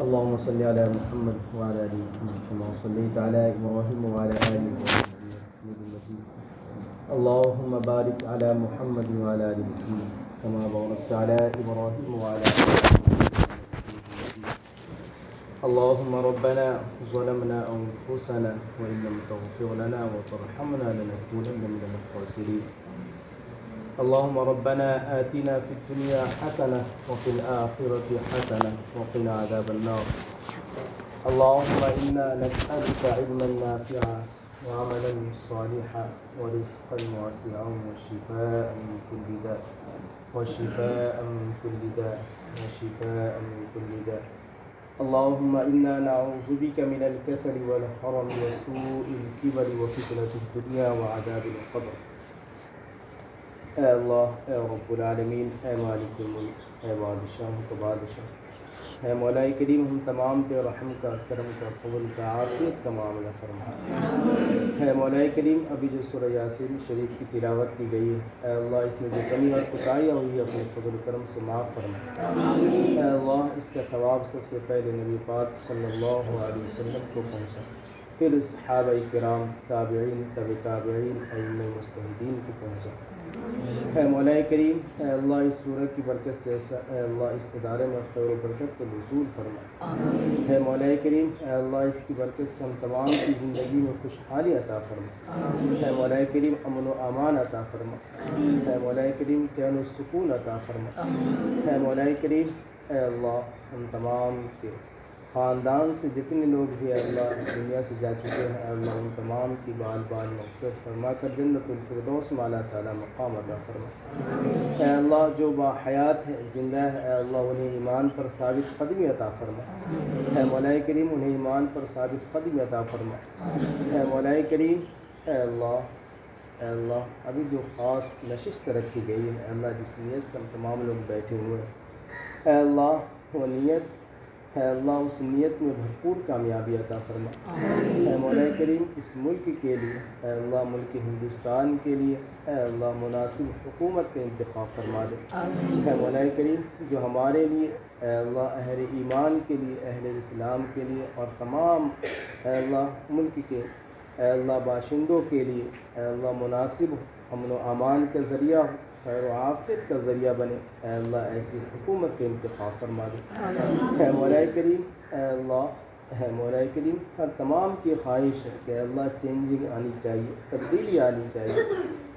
اللهم صل على محمد وعلى آل محمد كما صليت على إبراهيم وعلى آل إبراهيم إنك حميد مجيد. اللهم بارك على محمد وعلى آل محمد كما باركت على إبراهيم وعلى آل إبراهيم. اللهم ربنا ظلمنا أنفسنا وإن لم تغفر لنا وترحمنا لنكونن من الخاسرين. اللهم ربنا آتنا في الدنيا حسنة وفي الآخرة حسنة وقنا عذاب النار. اللهم إنا نسألك علما نافعا وعملا صالحا ورزقا واسعا وشفاء من كل داء وشفاء من كل داء وشفاء من كل داء. اللهم إنا نعوذ بك من الكسل والحرم وسوء الكبر وفتنة الدنيا وعذاب القبر. اے اللہ، اے رب العالمین، اے مالک الملک، اے بادشاہ کا بادشاہ، اے مولا کریم، ہم تمام پہ رحم کا، کرم کا، فضل کا، عافیت کا معاملہ فرما۔ اے مولا کریم، ابھی جو سورہ یاسین شریف کی تلاوت کی گئی ہے، اے اللہ اس میں جو کمی اور کوتاہیاں ہوئی ہے اپنے فضل و کرم سے معاف فرما۔ اے اللہ اس کا ثواب سب سے پہلے نبی پاک صلی اللہ علیہ وسلم کو پہنچا، پھر صحابہ کرام، تابعین، تبع تابعین، ائمہ مجتہدین کو پہنچا۔ اے مولا کریم، اے اللہ اس سورہ کی برکت سے اے اللہ اس ادارے میں خیر و برکت کو نزول فرما۔ اے مولا کریم، اے اللہ اس کی برکت سے ہم تمام کی زندگی میں خوشحالی عطا فرما۔ اے مولا کریم، امن و امان عطا فرما۔ اے مولا کریم، چین و سکون عطا فرما۔ اے مولا کریم، اے اللہ ہم تمام کے خاندان سے جتنے لوگ بھی اے اللہ اس دنیا سے جا چکے ہیں، اے اللہ ان تمام کی بال بال مغفرت فرما کر جنت الفردوس مالا سالا مقام عطا فرما۔ اے اللہ جو با حیات ہے، زندہ ہے، اے اللہ انہیں ایمان پر ثابت قدمی عطا فرما۔ اے مولا کریم انہیں ایمان پر ثابت قدمی عطا فرما۔ اے مولا کریم، اے اللہ ابھی جو خاص نشست رکھی گئی ہے، اے اللہ جس نیت سے ہم تمام لوگ بیٹھے ہوئے ہیں، اے اللہ وہ نیت اے اللہ اس نیت میں بھرپور کامیابی عطا فرما۔ اے مولا کریم اس ملک کے لیے، اے اللہ ملک ہندوستان کے لیے، اے اللہ مناسب حکومت کا انتخاب فرما دے۔ اے مولا کریم جو ہمارے لیے، اے اللہ اہل ایمان کے لیے، اہل اسلام کے لیے اور تمام اے اللہ ملک کے اے اللہ باشندوں کے لیے اے اللہ مناسب امن و امان کا ذریعہ، خیر و عافیت کا ذریعہ بنے، اے اللہ ایسی حکومت کے انتخاب فرما دے۔ اے مولا کریم، اے مولا کریم ہر تمام کی خواہش ہے کہ اے اللہ چینجنگ آنی چاہیے، تبدیلی آنی چاہیے۔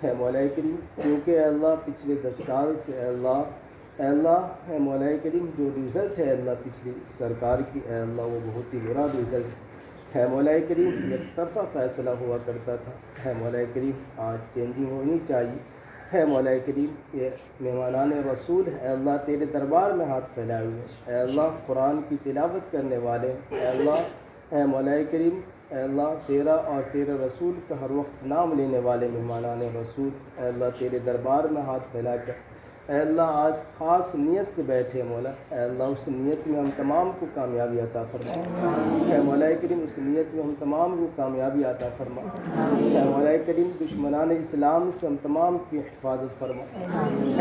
اے مولا کریم کیونکہ اے اللہ پچھلے 10 سال سے اے اللہ اے مولا کریم جو رزلٹ ہے اے اللہ پچھلی سرکار کی، اے اللہ وہ بہت ہی برا رزلٹ ہے۔ مولا کریم ایک طرفہ فیصلہ ہوا کرتا تھا، اے مولا کریم آج چینجنگ ہونی چاہیے۔ اے مولا کریم یہ مہمانان رسول اے اللہ تیرے دربار میں ہاتھ پھیلائے ہوئے، اے اللہ قرآن کی تلاوت کرنے والے، اے اللہ اے مولا کریم اے اللہ تیرا اور تیرے رسول کا ہر وقت نام لینے والے مہمانان رسول، اے اللہ تیرے دربار میں ہاتھ پھیلا کر اے اللہ آج خاص نیت سے بیٹھے مولا، اے اللہ اس نیت میں ہم تمام کو کامیابی عطا فرما۔ اے مولا کریم اس نیت میں ہم تمام کو کامیابی عطا فرما۔ اے مولا کریم دشمنان اسلام سے ہم تمام کی حفاظت فرما۔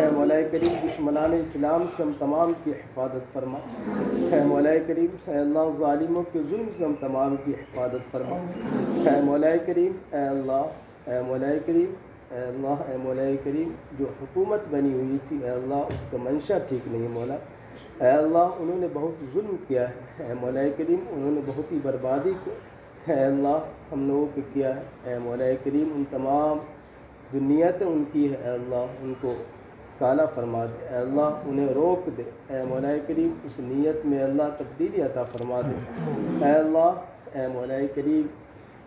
اے مولا کریم دشمنان اسلام سے ہم تمام کی حفاظت فرما۔ اے مولا کریم اے اللہ ظالموں کے ظلم سے ہم تمام کی حفاظت فرما۔ اے مولا کریم اے اللہ اے مولا کریم اے اللہ اے مولا کریم جو حکومت بنی ہوئی تھی اے اللہ اس کا منشا ٹھیک نہیں مولا، اے اللہ انہوں نے بہت ظلم کیا ہے، اے مولا کریم انہوں نے بہت ہی بربادی کی اے اللہ ہم لوگوں پہ کیا ہے۔ اے مولا کریم ان تمام جو نیتیں ان کی ہے اے اللہ ان کو کالا فرما دے، اے اللہ انہیں روک دے، اے مولا کریم اس نیت میں اللہ تبدیلی عطا فرما دے۔ اے اللہ اے مولا کریم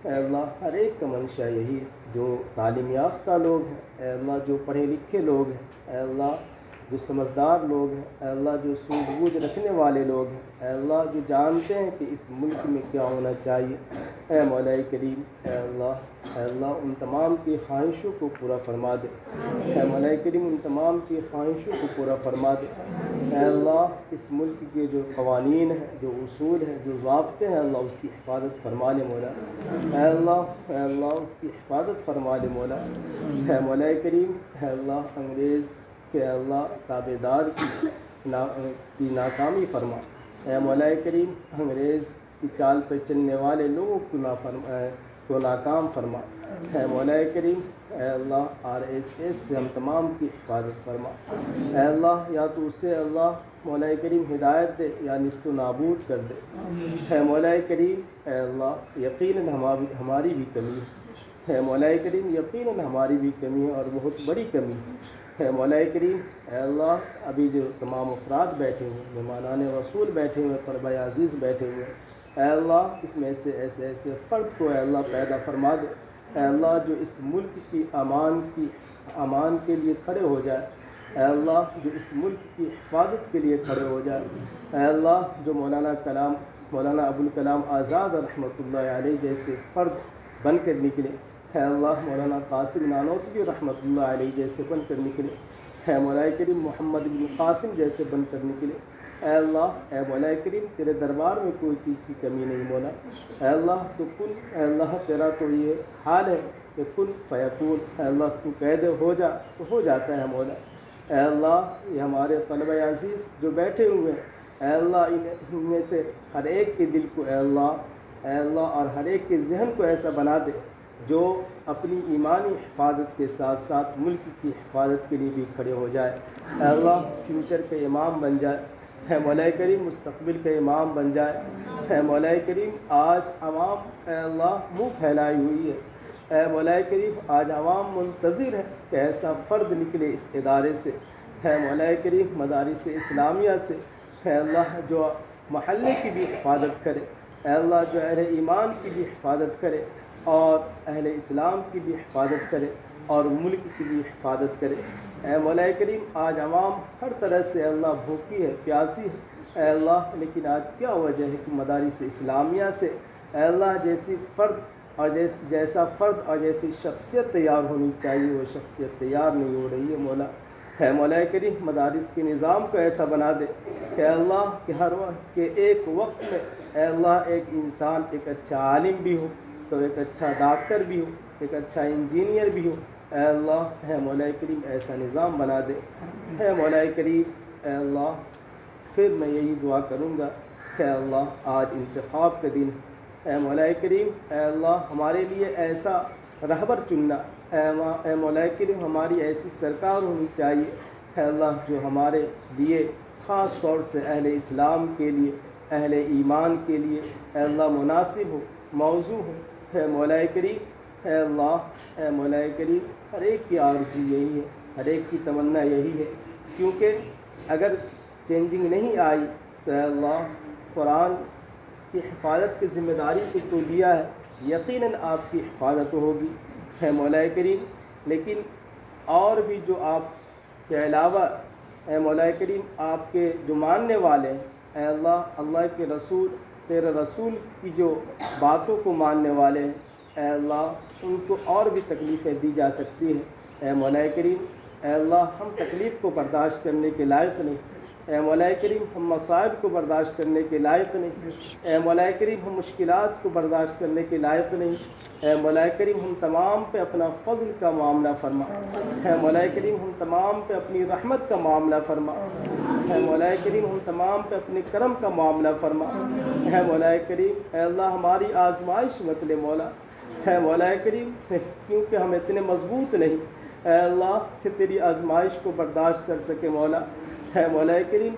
اے اللہ ہر ایک کا منشا یہی ہے، جو تعلیم یافتہ لوگ ہیں اے اللہ جو پڑھے لکھے لوگ ہیں اے اللہ جو سمجھدار لوگ ہیں اے اللہ جو سوجھ بوجھ رکھنے والے لوگ ہیں اے اللہ جو جانتے ہیں کہ اس ملک میں کیا ہونا چاہیے، اے مولا کریم اے اللہ ان تمام کی خواہشوں کو پورا فرما دے۔ اے مولا کریم ان تمام کی خواہشوں کو پورا فرما دے۔ اے اللہ اس ملک کے جو قوانین ہیں، جو اصول ہیں، جو ضابطے ہیں اللہ اس کی حفاظت فرما لے مولا۔ اے اللہ اس کی حفاظت فرما لے مولا۔ اے مولا کریم اے اللہ انگریز کہ اللہ تابع دار کی ناکامی فرما۔ اے مولا کریم انگریز کی چال پہ چلنے والے لوگوں کو ناکام فرما. اے مولا کریم اے اللہ RSS سے ہم تمام کی حفاظت فرما. اے اللہ یا تو اسے اللہ مولا کریم ہدایت دے یا نیست و نابود کر دے. اے مولا کریم اے اللہ یقیناً ہماری بھی کمی ہے. اے مولا کریم یقیناً ہماری بھی کمی ہے اور بہت بڑی کمی ہے. اے مولا کریم اے اللہ ابھی جو تمام افراد بیٹھے ہوئے مہمانان رسول بیٹھے ہوئے طلبہ عزیز بیٹھے ہوئے اے اللہ اس میں سے ایسے فرد کو اے اللہ پیدا فرما دے. اے اللہ جو اس ملک کی امان کے لیے کھڑے ہو جائے. اے اللہ جو اس ملک کی حفاظت کے لیے کھڑے ہو جائے. اے اللہ جو مولانا ابوالکلام آزاد رحمۃ اللہ علیہ جیسے فرد بن کر نکلے. اے اللہ مولانا قاسم نانوتوی رحمۃ اللہ علیہ جیسے بن کر نکلے. اے مولا کریم محمد بن قاسم جیسے بن کر نکلے. اے اللہ اے مولا کریم تیرے دربار میں کوئی چیز کی کمی نہیں مولا. اے اللہ تو کن اے اللہ تیرا تو یہ حال ہے کہ کن فیکون. اے اللہ تو کہہ دے ہو جا تو ہو جاتا ہے مولا. اے اللہ یہ ہمارے طلبہ عزیز جو بیٹھے ہوئے ہیں اے اللہ ان میں سے ہر ایک کے دل کو اے اللہ اور ہر ایک کے ذہن کو ایسا بنا دے جو اپنی ایمانی حفاظت کے ساتھ ساتھ ملک کی حفاظت کے لیے بھی کھڑے ہو جائے. اے اللہ فیوچر کے امام بن جائے. اے مولا کریم مستقبل کے امام بن جائے. اے مولا کریم آج عوام اے اللہ منہ پھیلائی ہوئی ہے. اے مولا کریم آج عوام منتظر ہے کہ ایسا فرد نکلے اس ادارے سے. اے مولا کریم مدارس اسلامیہ سے اے اللہ جو محلے کی بھی حفاظت کرے. اے اللہ جو اہل ایمان کی بھی حفاظت کرے اور اہل اسلام کی بھی حفاظت کرے اور ملک کی بھی حفاظت کرے. اے مولا کریم آج عوام ہر طرح سے اللہ بھوکی ہے پیاسی ہے. اے اللہ لیکن آج کیا وجہ ہے کہ مدارس اسلامیہ سے اے اللہ جیسی فرد اور جیسا فرد اور جیسی شخصیت تیار ہونی چاہیے وہ شخصیت تیار نہیں ہو رہی ہے مولا. اے مولا کریم مدارس کے نظام کو ایسا بنا دے کہ اللہ کہ ہر وقت کہ ایک وقت میں اے اللہ ایک انسان ایک اچھا عالم بھی ہو تو ایک اچھا ڈاکٹر بھی ہو ایک اچھا انجینئر بھی ہو. اے اللہ اے مولا کریم ایسا نظام بنا دے. اے مولا کریم اے اللہ پھر میں یہی دعا کروں گا کہ اللہ آج انتخاب کا دن اے مولا کریم اے اللہ ہمارے لیے ایسا رہبر چننا. اے مولا کریم ہماری ایسی سرکار ہونی چاہیے اے اللہ جو ہمارے لیے خاص طور سے اہل اسلام کے لیے اہل ایمان کے لیے اے اللہ مناسب ہو موضوع ہو. اے مولا کریم اے اللہ اے مولا کریم ہر ایک کی آرزو یہی ہے ہر ایک کی تمنا یہی ہے کیونکہ اگر چینجنگ نہیں آئی تو اے اللہ قرآن کی حفاظت کی ذمہ داری کو تو لیا ہے یقیناً آپ کی حفاظت ہوگی. اے مولا کریم لیکن اور بھی جو آپ کے علاوہ اے مولا کریم آپ کے جو ماننے والے ہیں اے اللہ کے رسول تیرے رسول کی جو باتوں کو ماننے والے ہیں اے اللہ ان کو اور بھی تکلیفیں دی جا سکتی ہیں. اے مولا کریم اے اللہ ہم تکلیف کو برداشت کرنے کے لائق نہیں. اے مولا کریم ہم مصائب کو برداشت کرنے کے لائق نہیں. اے مولا کریم ہم مشکلات کو برداشت کرنے کے لائق نہیں. اے مولا کریم ہم تمام پہ اپنا فضل کا معاملہ فرما. اے مولا کریم ہم تمام پہ اپنی رحمت کا معاملہ فرما. اے مولا کریم ہم تمام پہ اپنے کرم کا معاملہ فرما. اے مولا کریم اے اللہ ہماری آزمائش مت لے مولا. اے مولا کریم کیونکہ ہم اتنے مضبوط نہیں اے اللہ کہ تیری آزمائش کو برداشت کر سکے مولا. اے مولا کریم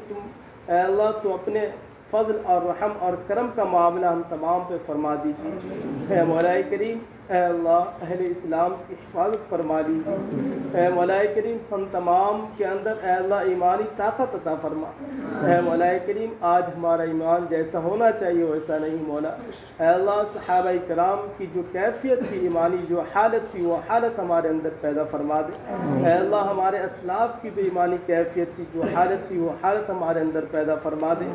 اے اللہ تو اپنے فضل اور رحم اور کرم کا معاملہ ہم تمام پہ فرما دیجیے. اے مولا کریم اے اللہ اہل اسلام کی حفاظت فرما دیجیے. اے مولا کریم ہم تمام کے اندر اے اللہ ایمانی طاقت عطا فرما. اے مولا کریم آج ہمارا ایمان جیسا ہونا چاہیے ویسا نہیں مولا. اے اللہ صحابہ کرام کی جو کیفیت تھی ایمانی جو حالت تھی وہ حالت ہمارے اندر پیدا فرما دے. اے اللہ ہمارے اسلاف کی جو ایمانی کیفیت تھی جو حالت تھی وہ حالت ہمارے اندر پیدا فرما دے.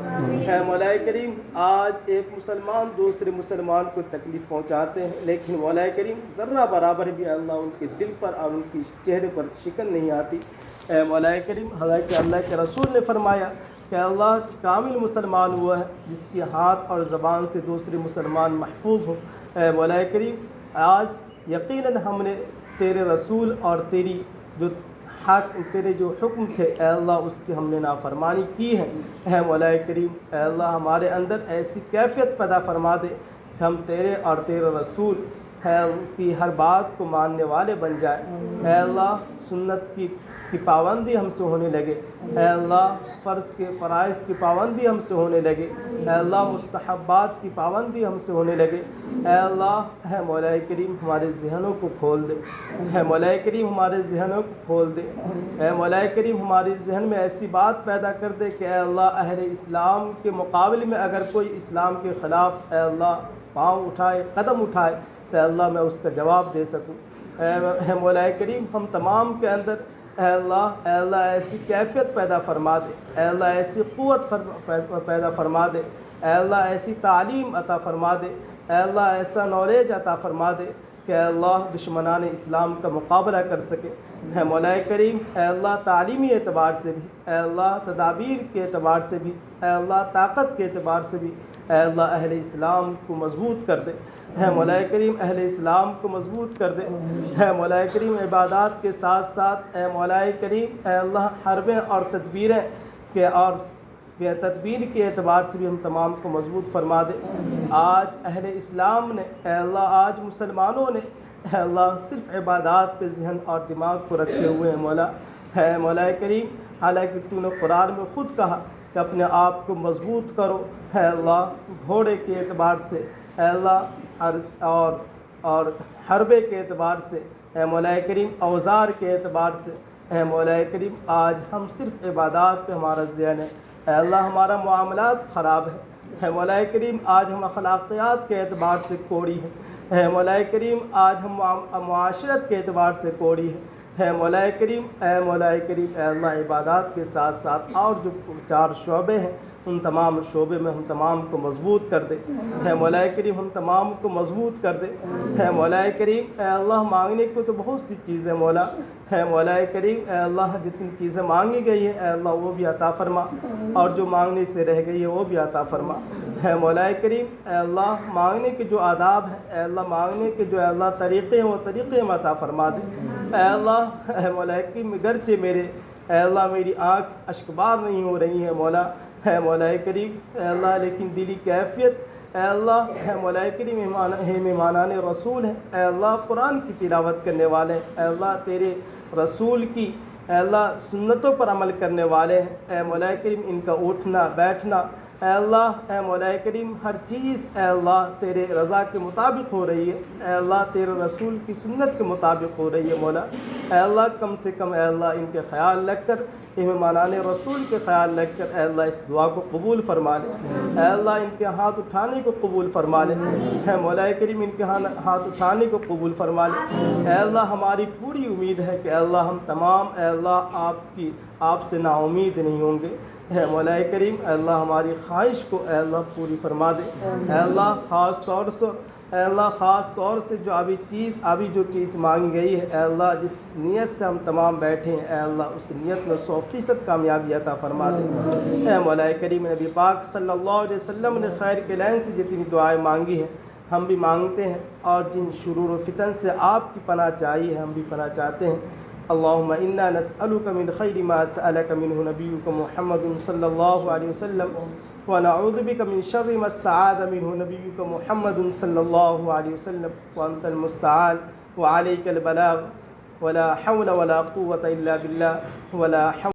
اے مولا کریم آج ایک مسلمان دوسرے مسلمان کو تکلیف پہنچاتے ہیں لیکن مولا کریم ذرہ برابر بھی اللہ ان کے دل پر اور ان کی چہرے پر شکن نہیں آتی. اے مولا کریم حالانکہ اللہ کے رسول نے فرمایا کہ اللہ کامل مسلمان ہوا ہے جس کی ہاتھ اور زبان سے دوسرے مسلمان محفوظ ہوں. اے مولا کریم آج یقیناً ہم نے تیرے رسول اور تیری جو تیرے جو حکم تھے اے اللہ اس کی ہم نے نافرمانی کی ہے، اے مولا کریم اے اللہ ہمارے اندر ایسی کیفیت پیدا فرما دے کہ ہم تیرے اور تیرے رسول ہے کی ہر بات کو ماننے والے بن جائیں۔ اے اللہ سنت کی پابندی ہم سے ہونے لگے، اے اللہ فرض کے فرائض کی پابندی ہم سے ہونے لگے، اے اللہ مستحبات کی پابندی ہم سے ہونے لگے۔ اے اللہ اے مولا کریم ہمارے ذہنوں کو کھول دے، اے مولا کریم ہمارے ذہنوں کو کھول دے، اے مولا کریم ہمارے ذہن میں ایسی بات پیدا کر دے کہ اے اللہ اہل اسلام کے مقابلے میں اگر کوئی اسلام کے خلاف اے اللہ پاؤں اٹھائے، قدم اٹھائے تو اے اللہ میں اس کا جواب دے سکوں۔ اے مولا کریم ہم تمام کے اندر اے اللہ ایسی کیفیت پیدا فرما دے، اے اللہ ایسی قوت پیدا فرما دے، اے اللہ ایسی تعلیم عطا فرما دے، اے اللہ ایسا نالج عطا فرما دے کہ اے اللہ دشمنان اسلام کا مقابلہ کر سکے۔ اے مولا کریم اے اللہ تعلیمی اعتبار سے بھی، اے اللہ تدابیر کے اعتبار سے بھی، اے اللہ طاقت کے اعتبار سے بھی اے اللہ اہل اسلام کو مضبوط کر دے، اے مولا کریم اہل اسلام کو مضبوط کر دے، اے مولا کریم عبادات کے ساتھ ساتھ اے مولا کریم اے اللہ حربیں اور تدبیریں تدبیر کے اعتبار سے بھی ہم تمام کو مضبوط فرما دے۔ آج اہل اسلام نے اے اللہ آج مسلمانوں نے اے اللہ صرف عبادات پہ ذہن اور دماغ کو رکھے ہوئے ہیں مولا، اے مولا کریم حالانکہ تو نے قرآن میں خود کہا کہ اپنے آپ کو مضبوط کرو، اے اللہ گھوڑے کے اعتبار سے اے اللہ اور حربے کے اعتبار سے اے مولا کریم اوزار کے اعتبار سے اے مولا کریم آج ہم صرف عبادات پہ ہمارا ذہن ہے، اے اللہ ہمارا معاملات خراب ہے، اے مولا کریم آج ہم اخلاقیات کے اعتبار سے کوڑی ہے، اے مولا کریم آج ہم معاشرت کے اعتبار سے کوڑی ہے، اے مولا کریم اے اللہ عبادات کے ساتھ ساتھ اور جو 4 شعبے ہیں ان تمام شعبے میں ہم تمام کو مضبوط کر دے، اے مولا کریم ہم تمام کو مضبوط کر دے، اے مولا کریم اے اللہ مانگنے کو تو بہت سی چیزیں مولا، اے مولا کریم اے اللہ جتنی چیزیں مانگی گئی ہیں اے اللہ وہ بھی عطا فرما، اور جو مانگنے سے رہ گئی ہے وہ بھی عطا فرما، اے مولا کریم اے اللہ مانگنے کے جو آداب ہیں اے اللہ مانگنے کے جو اے اللہ طریقے ہیں وہ طریقے ہم عطا فرما دے، اے اللہ اے مولا کریم گرچہ اے اللہ میری آنکھ اشکبار نہیں ہو رہی ہیں مولا، اے مولا کریم اے اللہ لیکن دلی کیفیت اے اللہ اے مولا کریم مہمانان رسول ہیں، اے اللہ قرآن کی تلاوت کرنے والے ہیں، اے اللہ تیرے رسول کی اے اللہ سنتوں پر عمل کرنے والے ہیں، اے مولا کریم ان کا اٹھنا بیٹھنا اے اللہ اے مولا کریم ہر چیز اے اللہ تیرے رضا کے مطابق ہو رہی ہے، اے اللہ تیرے رسول کی سنت کے مطابق ہو رہی ہے مولا، اے اللہ کم سے کم اے اللہ ان کے خیال رکھ کر مہمانان رسول کے خیال رکھ کر اے اللہ اس دعا کو قبول فرما لے، اے اللہ ان کے ہاتھ اٹھانے کو قبول فرما لے، اے مولا کریم ان کے ہاتھ اٹھانے کو قبول فرما لے، اے اللہ ہماری پوری امید ہے کہ اے اللہ ہم تمام اے اللہ آپ سے نا امید نہیں ہوں گے، اے مولا کریم اے اللہ ہماری خواہش کو اے اللہ پوری فرما دے، اے اللہ خاص طور سے جو ابھی جو چیز مانگی گئی ہے اے اللہ جس نیت سے ہم تمام بیٹھے ہیں اے اللہ اس نیت میں 100% کامیابی عطا فرما دے، اے مولا کریم نبی پاک صلی اللہ علیہ وسلم نے خیر کے لین سے جتنی دعائیں مانگی ہیں ہم بھی مانگتے ہیں، اور جن شرور و فتن سے آپ کی پناہ چاہیے ہم بھی پناہ چاہتے ہیں۔ اللهم إنا نسألك من خير ما سألك منه نبيك محمد صلى الله عليه وسلم ونعوذ بك من شر ما استعاذ منه نبيك محمد صلى الله عليه وسلم وأنت المستعان وعليك البلاغ ولا حول ولا قوة إلا بالله ولا حول